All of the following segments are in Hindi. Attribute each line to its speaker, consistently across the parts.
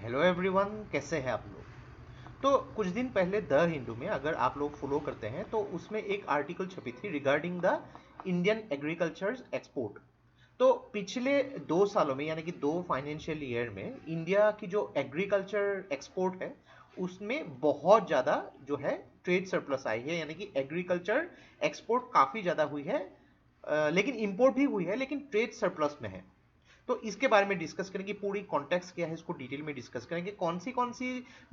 Speaker 1: हेलो एवरीवन, कैसे हैं आप लोग। तो कुछ दिन पहले द हिंदू में अगर आप लोग फॉलो करते हैं तो उसमें एक आर्टिकल छपी थी regarding the Indian agriculture export. तो पिछले 2 सालों में यानी कि 2 फाइनेंशियल ईयर में इंडिया की जो एग्रीकल्चर एक्सपोर्ट है उसमें बहुत ज़्यादा जो है ट्रेड सरप्लस आई है, यानी कि एग्रीकल्चर एक्सपोर्ट काफ़ी ज़्यादा हुई है। लेकिन इंपोर्ट भी हुई है, लेकिन ट्रेड सरप्लस में है। तो इसके बारे में डिस्कस करेंगे, पूरी कॉन्टेक्स्ट क्या है इसको डिटेल में डिस्कस करेंगे। कौन सी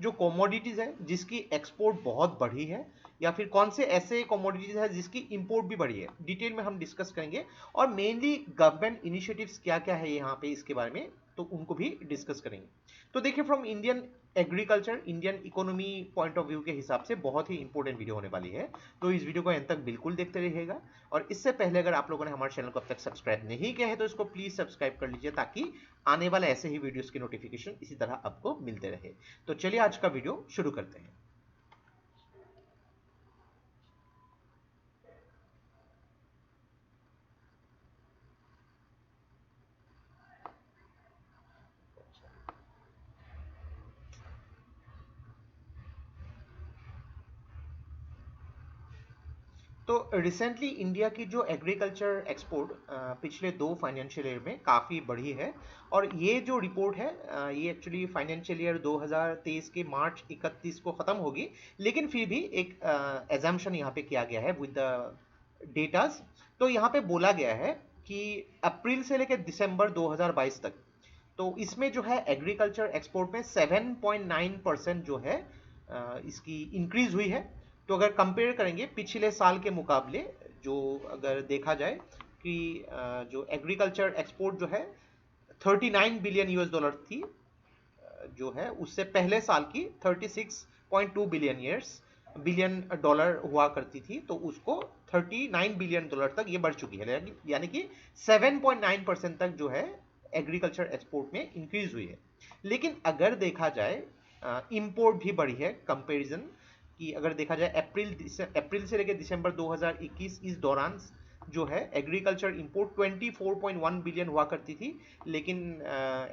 Speaker 1: जो कमोडिटीज है जिसकी एक्सपोर्ट बहुत बढ़ी है, या फिर कौन से ऐसे कमोडिटीज है जिसकी इंपोर्ट भी बढ़ी है, डिटेल में हम डिस्कस करेंगे। और मेनली गवर्नमेंट इनिशिएटिव्स क्या क्या है यहाँ पे इसके बारे में, तो उनको भी डिस्कस करेंगे। तो देखिए, from Indian agriculture Indian economy point of view के हिसाब से बहुत ही इंपॉर्टेंट वीडियो होने वाली है। तो इस वीडियो को अंत तक बिल्कुल देखते रहिएगा। और इससे पहले अगर आप लोगों ने हमारे चैनल को अब तक सब्सक्राइब नहीं किया है तो इसको प्लीज सब्सक्राइब कर लीजिए, ताकि आने वाले ऐसे ही वीडियोस की नोटिफिकेशन इसी तरह आपको मिलते रहे। तो चलिए आज का वीडियो शुरू करते हैं। तो रिसेंटली इंडिया की जो एग्रीकल्चर एक्सपोर्ट पिछले 2 फाइनेंशियल ईयर में काफ़ी बढ़ी है। और ये जो रिपोर्ट है ये एक्चुअली फाइनेंशियल ईयर 2023 के मार्च 31 को ख़त्म होगी, लेकिन फिर भी एक एजम्पशन यहाँ पे किया गया है विद द डेटाज। तो यहाँ पे बोला गया है कि अप्रैल से लेकर दिसंबर 2022 तक, तो इसमें जो है एग्रीकल्चर एक्सपोर्ट में 7.9% जो है इसकी इंक्रीज हुई है। तो अगर कंपेयर करेंगे पिछले साल के मुकाबले, जो अगर देखा जाए कि जो एग्रीकल्चर एक्सपोर्ट जो है 39 बिलियन US डॉलर थी, जो है उससे पहले साल की 36.2 बिलियन डॉलर हुआ करती थी, तो उसको 39 बिलियन डॉलर तक ये बढ़ चुकी है, यानी कि 7.9% तक जो है एग्रीकल्चर एक्सपोर्ट में इंक्रीज हुई है। लेकिन अगर देखा जाए इंपोर्ट भी बढ़ी है कंपैरिजन, कि अगर देखा जाए अप्रैल से लेकर दिसंबर 2021 इस दौरान जो है एग्रीकल्चर इंपोर्ट 24.1 बिलियन हुआ करती थी, लेकिन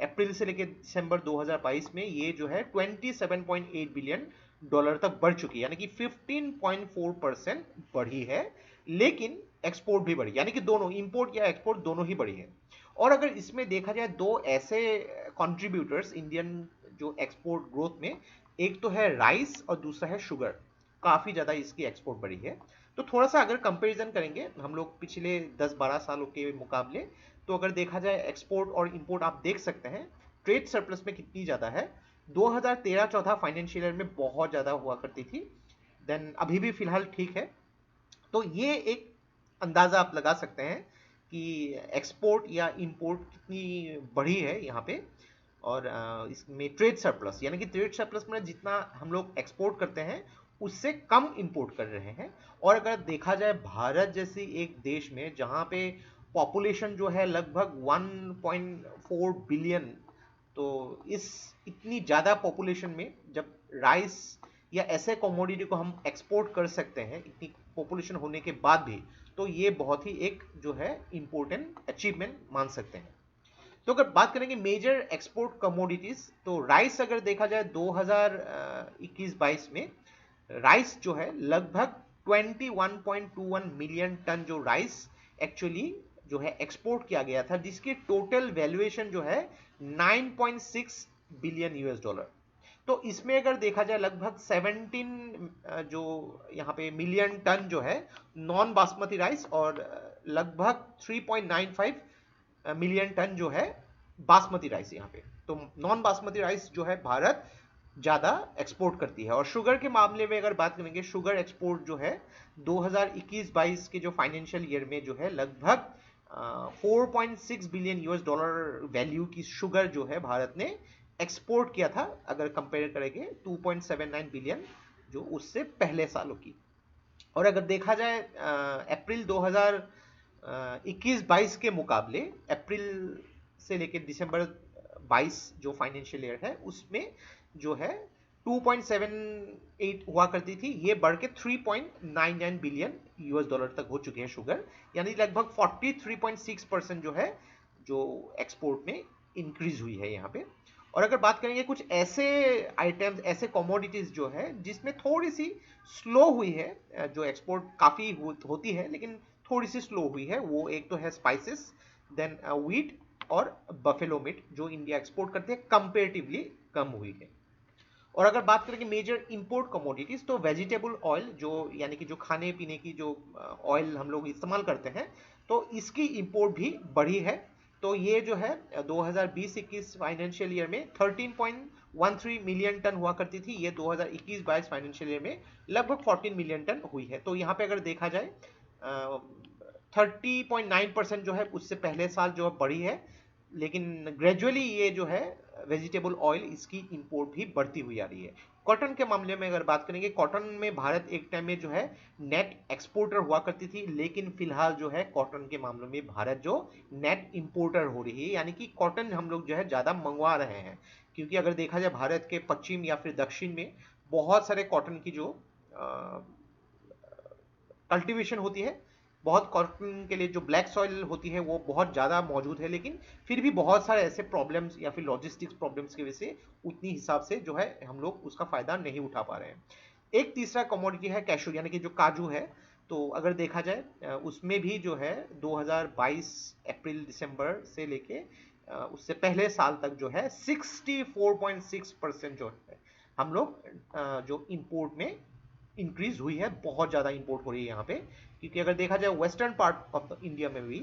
Speaker 1: अप्रैल से लेकर दिसंबर 2022 में ये जो है 27.8 बिलियन डॉलर तक बढ़ चुकी है, यानी कि 15.4% बढ़ी है। लेकिन एक्सपोर्ट भी बढ़ी, यानी कि दोनों इंपोर्ट या एक्सपोर्ट दोनों ही बढ़ी है। और अगर इसमें देखा जाए दो ऐसे कंट्रीब्यूटर्स इंडियन जो एक्सपोर्ट ग्रोथ में, एक तो है राइस और दूसरा है शुगर। काफ़ी ज़्यादा इसकी एक्सपोर्ट बढ़ी है। तो थोड़ा सा अगर कंपैरिजन करेंगे हम लोग पिछले 10-12 सालों के मुकाबले, तो अगर देखा जाए एक्सपोर्ट और इंपोर्ट आप देख सकते हैं ट्रेड सरप्लस में कितनी ज़्यादा है। 2013-14 फाइनेंशियल ईयर में बहुत ज़्यादा हुआ करती थी, देन अभी भी फिलहाल ठीक है। तो ये एक अंदाज़ा आप लगा सकते हैं कि एक्सपोर्ट या इंपोर्ट कितनी बढ़ी है यहाँ पे। और इसमें ट्रेड सरप्लस, यानी कि ट्रेड सरप्लस में जितना हम लोग एक्सपोर्ट करते हैं उससे कम इंपोर्ट कर रहे हैं। और अगर देखा जाए भारत जैसी एक देश में जहाँ पे पॉपुलेशन जो है लगभग 1.4 बिलियन, तो इस इतनी ज़्यादा पॉपुलेशन में जब राइस या ऐसे कमोडिटी को हम एक्सपोर्ट कर सकते हैं इतनी पॉपुलेशन होने के बाद भी, तो ये बहुत ही एक जो है इम्पोर्टेंट अचीवमेंट मान सकते हैं। तो अगर बात करेंगे मेजर एक्सपोर्ट कमोडिटीज, तो राइस अगर देखा जाए 2021-22 में राइस जो है लगभग 21.21 मिलियन टन जो राइस एक्चुअली जो है एक्सपोर्ट किया गया था, जिसकी टोटल वैल्यूएशन जो है 9.6 बिलियन US डॉलर। तो इसमें अगर देखा जाए लगभग 17 जो यहाँ पे मिलियन टन जो है नॉन बासमती राइस, और लगभग 3.95 मिलियन टन जो है बासमती राइस यहाँ पे। तो नॉन बासमती राइस जो है भारत ज़्यादा एक्सपोर्ट करती है। और शुगर के मामले में अगर बात करेंगे, शुगर एक्सपोर्ट जो है 2021-22 के जो फाइनेंशियल ईयर में जो है लगभग 4.6 बिलियन US डॉलर वैल्यू की शुगर जो है भारत ने एक्सपोर्ट किया था, अगर कंपेयर करेंगे 2.79 बिलियन जो उससे पहले सालों की। और अगर देखा जाए अप्रैल 2021-22 के मुकाबले, अप्रैल से लेकर दिसंबर 22 जो फाइनेंशियल ईयर है उसमें जो है 2.78 हुआ करती थी, ये बढ़ के 3.99 बिलियन US डॉलर तक हो चुके हैं शुगर, यानी लगभग 43.6% जो है जो एक्सपोर्ट में इंक्रीज हुई है यहाँ पे। और अगर बात करेंगे कुछ ऐसे आइटम्स, ऐसे कमोडिटीज जो है जिसमें थोड़ी सी स्लो हुई है, जो एक्सपोर्ट काफी होती है लेकिन थोड़ी सी स्लो हुई है, वो एक तो है स्पाइसेस, देन व्हीट और बफेलो मीट, जो इंडिया एक्सपोर्ट करते हैं कंपेरेटिवली कम हुई है। और अगर बात करेंगे मेजर इंपोर्ट कमोडिटीज, तो वेजिटेबल ऑयल, जो यानी कि जो खाने पीने की जो ऑयल हम लोग इस्तेमाल करते हैं, तो इसकी इंपोर्ट भी बढ़ी है। तो ये जो है 2020-21 फाइनेंशियल ईयर में 13.13 मिलियन टन हुआ करती थी, ये 2021-22 फाइनेंशियल ईयर में लगभग 14 मिलियन टन हुई है। तो यहाँ पे अगर देखा जाए 30.9% जो है उससे पहले साल जो है बढ़ी है, लेकिन ग्रेजुअली ये जो है वेजिटेबल ऑयल, इसकी इंपोर्ट भी बढ़ती हुई आ रही है। कॉटन के मामले में अगर बात करेंगे, कॉटन में भारत एक टाइम में जो है नेट एक्सपोर्टर हुआ करती थी, लेकिन फिलहाल जो है कॉटन के मामलों में भारत जो नेट इंपोर्टर हो रही है, यानी कि कॉटन हम लोग जो है ज़्यादा मंगवा रहे हैं। क्योंकि अगर देखा जाए भारत के पश्चिम या फिर दक्षिण में बहुत सारे कॉटन की जो कल्टीवेशन होती है, बहुत कॉटन के लिए जो ब्लैक सॉइल होती है वो बहुत ज़्यादा मौजूद है, लेकिन फिर भी बहुत सारे ऐसे प्रॉब्लम्स या फिर लॉजिस्टिक्स प्रॉब्लम्स की वजह से उतनी हिसाब से जो है हम लोग उसका फ़ायदा नहीं उठा पा रहे हैं। एक तीसरा कमोडिटी है कैशू, यानी कि जो काजू है। तो अगर देखा जाए उसमें भी जो है 2022 अप्रैल दिसंबर से लेके उससे पहले साल तक जो है 64.6% जो है हम लोग जो इंपोर्ट में इंक्रीज हुई है, बहुत ज़्यादा इंपोर्ट हो रही है यहाँ पे। क्योंकि अगर देखा जाए वेस्टर्न पार्ट ऑफ इंडिया में भी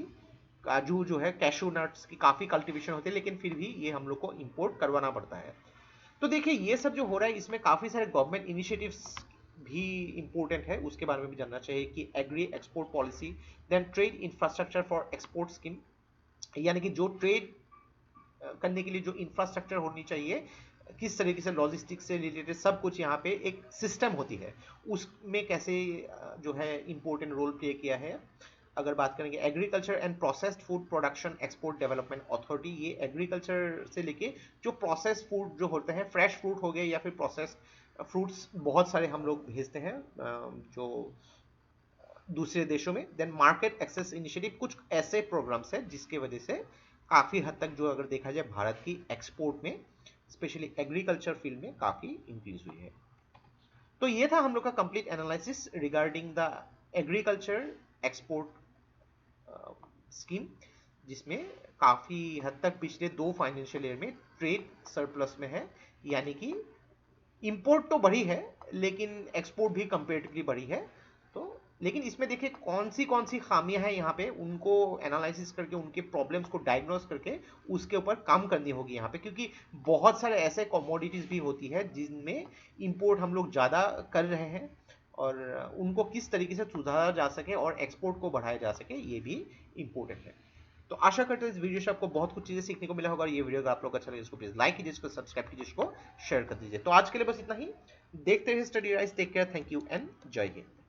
Speaker 1: काजू जो है, कैशू नट्स की काफ़ी कल्टीवेशन होती है, लेकिन फिर भी ये हम लोग को इंपोर्ट करवाना पड़ता है। तो देखिए ये सब जो हो रहा है इसमें काफ़ी सारे गवर्नमेंट इनिशिएटिव्स भी इंपॉर्टेंट है, उसके बारे में भी जानना चाहिए कि agri export policy, then trade infrastructure for export scheme, यानी कि जो ट्रेड करने के लिए जो इंफ्रास्ट्रक्चर होनी चाहिए, किस तरीके से लॉजिस्टिक्स से रिलेटेड सब कुछ यहाँ पे एक सिस्टम होती है, उसमें कैसे जो है इम्पोर्टेंट रोल प्ले किया है। अगर बात करेंगे agriculture and processed food production export development authority, ये एग्रीकल्चर से लेके जो प्रोसेस्ड फूड जो होते हैं, फ्रेश फ्रूट हो गए या फिर प्रोसेस्ड फ्रूट्स बहुत सारे हम लोग भेजते हैं जो दूसरे देशों में। देन मार्केट एक्सेस इनिशिएटिव, कुछ ऐसे प्रोग्राम्स हैं जिसके वजह से काफ़ी हद तक जो अगर देखा जाए भारत की एक्सपोर्ट में स्पेशली एग्रीकल्चर फील्ड में काफ़ी इंक्रीज हुई है। तो ये था हम लोग का complete analysis regarding the agriculture export scheme, जिसमें काफ़ी हद तक पिछले 2 फाइनेंशियल ईयर में ट्रेड सरप्लस में है, यानी कि इंपोर्ट तो बढ़ी है लेकिन एक्सपोर्ट भी कंपेरेटिवली बढ़ी है। तो लेकिन इसमें देखिए कौन सी खामियां हैं यहाँ पे, उनको एनालिसिस करके उनके प्रॉब्लम्स को डायग्नोस करके उसके ऊपर काम करनी होगी यहाँ पे, क्योंकि बहुत सारे ऐसे कमोडिटीज भी होती है जिनमें इंपोर्ट हम लोग ज़्यादा कर रहे हैं, और उनको किस तरीके से सुधारा जा सके और एक्सपोर्ट को बढ़ाया जा सके, ये भी इम्पोर्टेंट है। तो आशा करते हैं इस वीडियो से आपको बहुत कुछ चीजें सीखने को मिला होगा, और ये वीडियो अगर आप लोग अच्छा लगे इसको प्लीज लाइक कीजिए, इसको सब्सक्राइब कीजिए, इसको शेयर कर दीजिए। तो आज के लिए बस इतना ही। देखते रहिए Study Rise, take care, thank you and जय हिंद।